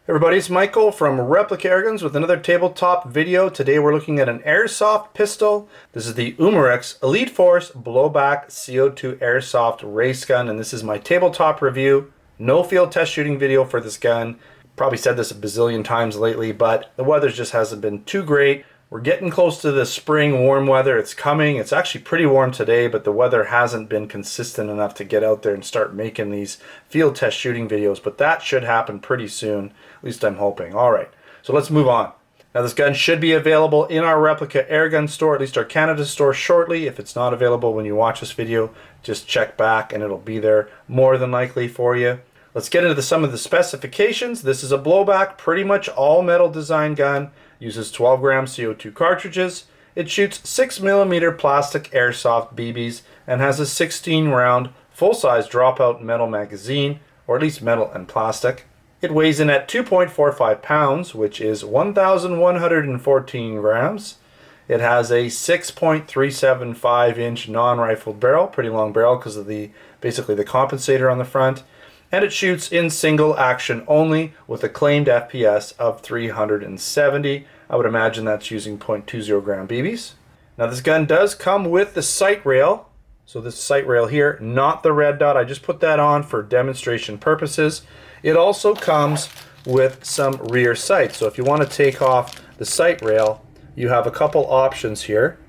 Everybody, it's Michael from Replica Airguns with another tabletop video. Today we're looking at an airsoft pistol. This is the Umarex Elite Force Blowback CO2 Airsoft race gun, and this is my tabletop review. No field test shooting video for this gun. Probably said this a bazillion times lately, but the weather just hasn't been too great. We're getting close to the spring warm weather. It's coming. It's actually pretty warm today, but the weather hasn't been consistent enough to get out there and start making these field test shooting videos, but that should happen pretty soon. At least I'm hoping. All right, so let's move on. Now this gun should be available in our Replica Airgun store, at least our Canada store, shortly. If it's not available when you watch this video, just check back and it'll be there more than likely for you. Let's get into some of the specifications. This is a blowback, pretty much all metal design gun. Uses 12 gram CO2 cartridges. It shoots 6mm plastic airsoft BBs and has a 16 round full-size dropout metal magazine, or at least metal and plastic. It weighs in at 2.45 pounds, which is 1,114 grams. It has a 6.375 inch non-rifled barrel, pretty long barrel because of basically the compensator on the front. And it shoots in single action only with a claimed FPS of 370. I would imagine that's using .20 gram BBs. Now this gun does come with the sight rail. So this sight rail here, not the red dot. I just put that on for demonstration purposes. It also comes with some rear sights. So if you want to take off the sight rail, you have a couple options here.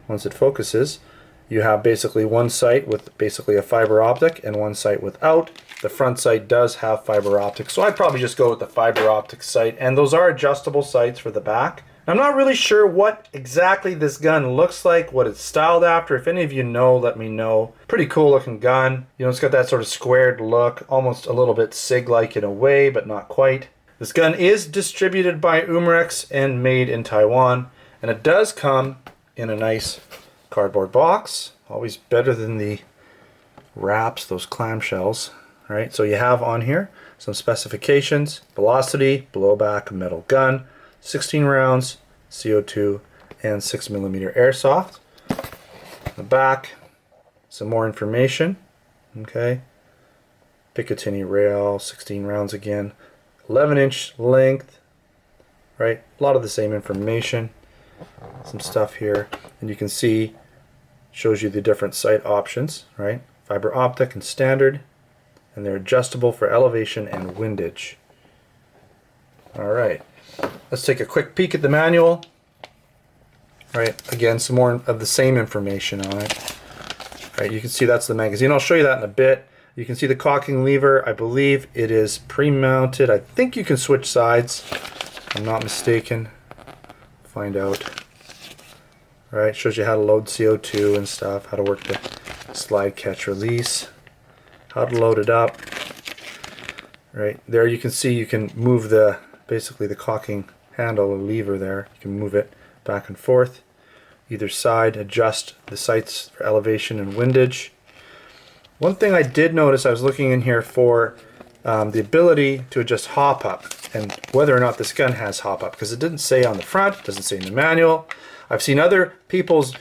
Once it focuses, you have basically one sight with basically a fiber optic and one sight without. The front sight does have fiber optics, so I'd probably just go with the fiber optic sight, and those are adjustable sights for the back. I'm not really sure what exactly this gun looks like, what it's styled after. If any of you know, let me know. Pretty cool looking gun. You know, it's got that sort of squared look, almost a little bit SIG-like in a way, but not quite. This gun is distributed by Umarex and made in Taiwan, and it does come in a nice cardboard box. Always better than the wraps, those clamshells. All right, so you have on here some specifications: velocity, blowback, metal gun, 16 rounds, CO2, and 6mm airsoft. In the back, some more information. Okay, Picatinny rail, 16 rounds again, 11-inch length. Right, a lot of the same information. Some stuff here, and you can see shows you the different sight options. Right, fiber optic and standard. And they're adjustable for elevation and windage. Alright, let's take a quick peek at the manual. Right, again, some more of the same information on it. Right, you can see that's the magazine. I'll show you that in a bit. You can see the cocking lever. I believe it is pre-mounted. I think you can switch sides, if I'm not mistaken. Find out. Right, shows you how to load CO2 and stuff, how to work the slide catch release. How to load it up. Right there you can see you can move basically the cocking handle or lever there. You can move it back and forth either side, adjust the sights for elevation and windage. One thing I did notice, I was looking in here for the ability to adjust hop up and whether or not this gun has hop up, because it didn't say on the front, it doesn't say in the manual. I've seen other people's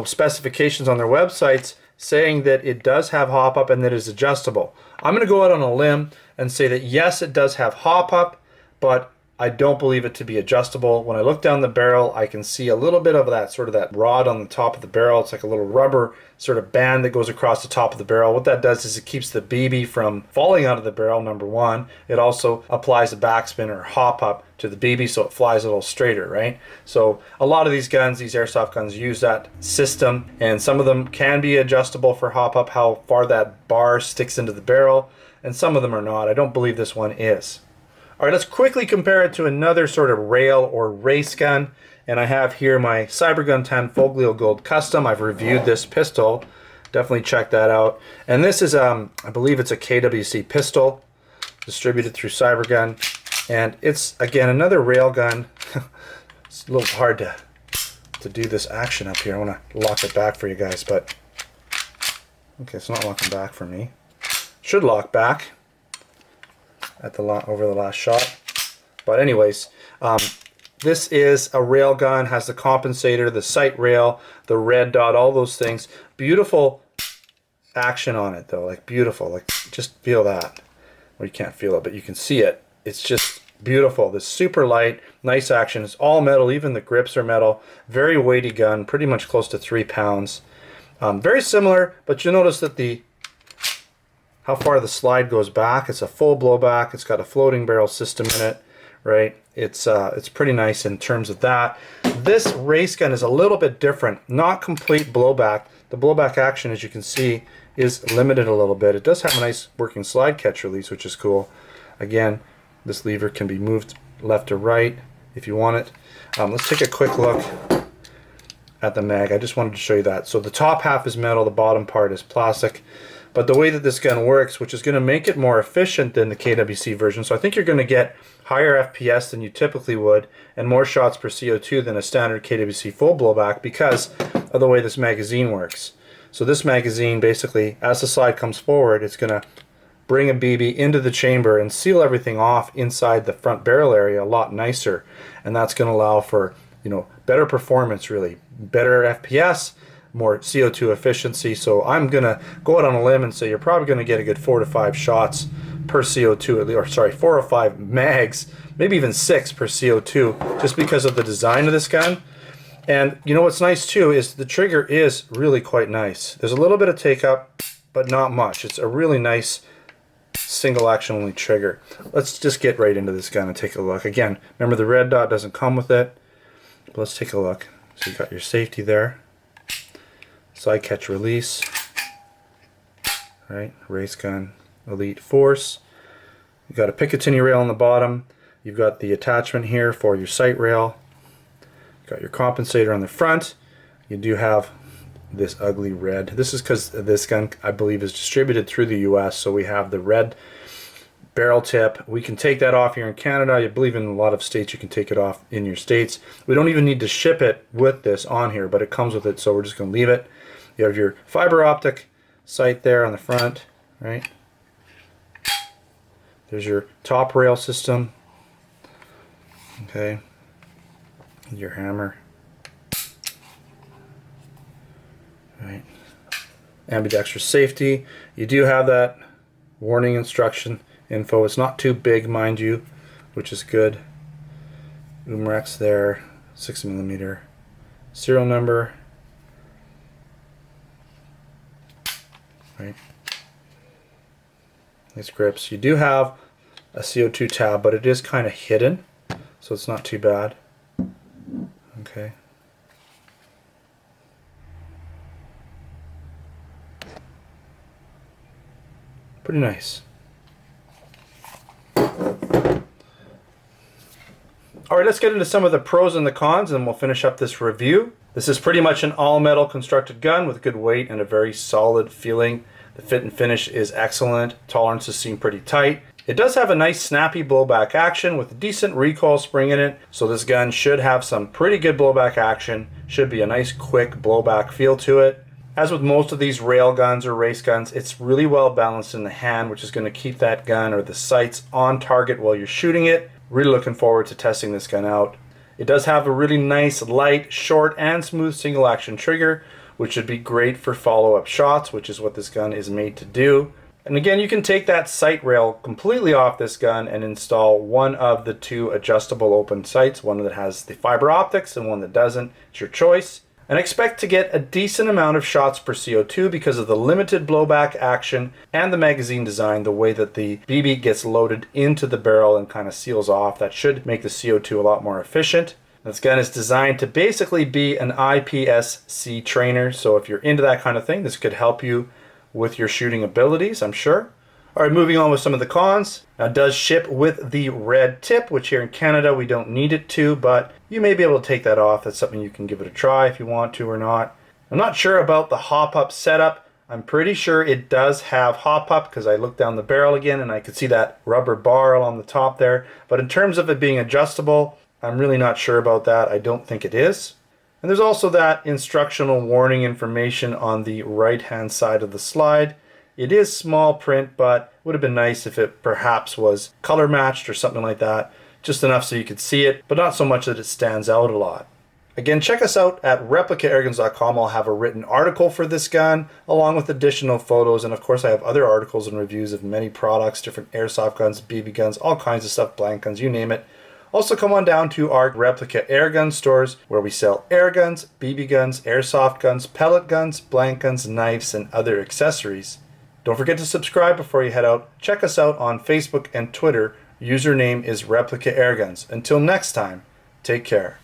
specifications on their websites saying that it does have hop up and that it is adjustable. I'm going to go out on a limb and say that yes, it does have hop up, but I don't believe it to be adjustable. When I look down the barrel, I can see a little bit of that rod on the top of the barrel. It's like a little rubber sort of band that goes across the top of the barrel. What that does is it keeps the BB from falling out of the barrel, number one. It also applies a backspin or hop up to the BB so it flies a little straighter, right? So a lot of these guns, these airsoft guns, use that system, and some of them can be adjustable for hop up, how far that bar sticks into the barrel, and some of them are not. I don't believe this one is. All right, let's quickly compare it to another sort of rail or race gun. And I have here my Cybergun 10 Foglio Gold Custom. I've reviewed this pistol. Definitely check that out. And this is, I believe it's a KWC pistol distributed through Cybergun. And it's, again, another rail gun. It's a little hard to do this action up here. I want to lock it back for you guys, but okay, it's not locking back for me. Should lock back at over the last shot. But anyways, this is a rail gun, has the compensator, the sight rail, the red dot, all those things. Beautiful action on it though, like beautiful, like just feel that. Well, you can't feel it, but you can see it. It's just Beautiful. This super light, nice action. It's all metal. Even the grips are metal. Very weighty gun, pretty much close to 3 pounds. Very similar, but you'll notice that how far the slide goes back. It's a full blowback. It's got a floating barrel system in it, right? It's pretty nice in terms of that. This race gun is a little bit different. Not complete blowback. The blowback action, as you can see, is limited a little bit. It does have a nice working slide catch release, which is cool. Again, this lever can be moved left or right if you want it. Let's take a quick look at the mag. I just wanted to show you that. So the top half is metal, the bottom part is plastic. But the way that this gun works, which is going to make it more efficient than the KWC version, so I think you're going to get higher FPS than you typically would and more shots per CO2 than a standard KWC full blowback because of the way this magazine works. So this magazine, basically, as the slide comes forward, it's going to bring a BB into the chamber and seal everything off inside the front barrel area a lot nicer. And that's going to allow for, better performance, really. Better FPS, more CO2 efficiency. So I'm going to go out on a limb and say you're probably going to get a good 4 to 5 shots per CO2, or sorry, 4 or 5 mags, maybe even 6 per CO2, just because of the design of this gun. And what's nice too is the trigger is really quite nice. There's a little bit of take up, but not much. It's a really nice single action only trigger. Let's just get right into this gun and take a look. Again, remember the red dot doesn't come with it, but let's take a look. So you got your safety there. Side catch release, right? Race gun, Elite Force. You've got a Picatinny rail on the bottom. You've got the attachment here for your sight rail. You've got your compensator on the front. You do have this ugly red. This is because this gun, I believe, is distributed through the US, so we have the red barrel tip. We can take that off here in Canada. I believe in a lot of states you can take it off in your states. We don't even need to ship it with this on here, but it comes with it, so we're just going to leave it. You have your fiber optic sight there on the front, right? There's your top rail system, okay, your hammer, right? Ambidextrous safety. You do have that warning instruction info. It's not too big, mind you, which is good. Umarex there, 6mm serial number. Right. Nice grips. You do have a CO2 tab, but it is kind of hidden, so it's not too bad. Okay. Pretty nice. Alright, let's get into some of the pros and the cons, and we'll finish up this review. This is pretty much an all-metal constructed gun with good weight and a very solid feeling. The fit and finish is excellent. Tolerances seem pretty tight. It does have a nice snappy blowback action with a decent recoil spring in it, so this gun should have some pretty good blowback action. Should be a nice quick blowback feel to it. As with most of these rail guns or race guns, it's really well balanced in the hand, which is going to keep that gun or the sights on target while you're shooting it. Really looking forward to testing this gun out. It does have a really nice, light, short, and smooth single action trigger, which should be great for follow-up shots, which is what this gun is made to do. And again, you can take that sight rail completely off this gun and install one of the 2 adjustable open sights, one that has the fiber optics and one that doesn't. It's your choice. And expect to get a decent amount of shots per CO2 because of the limited blowback action and the magazine design, the way that the BB gets loaded into the barrel and kind of seals off. That should make the CO2 a lot more efficient. This gun is designed to basically be an IPSC trainer, so if you're into that kind of thing, this could help you with your shooting abilities, I'm sure. Alright, moving on with some of the cons. Now, it does ship with the red tip, which here in Canada we don't need it to, but you may be able to take that off. That's something you can give it a try if you want to or not. I'm not sure about the hop-up setup. I'm pretty sure it does have hop-up because I looked down the barrel again and I could see that rubber bar along the top there. But in terms of it being adjustable, I'm really not sure about that. I don't think it is. And there's also that instructional warning information on the right-hand side of the slide. It is small print, but it would have been nice if it perhaps was color matched or something like that. Just enough so you could see it, but not so much that it stands out a lot. Again, check us out at replicaAirguns.com. I'll have a written article for this gun, along with additional photos, and of course I have other articles and reviews of many products, different airsoft guns, BB guns, all kinds of stuff, blank guns, you name it. Also come on down to our Replica Airgun stores where we sell air guns, BB guns, airsoft guns, pellet guns, blank guns, knives, and other accessories. Don't forget to subscribe before you head out. Check us out on Facebook and Twitter. Username is Replica Airguns. Until next time, take care.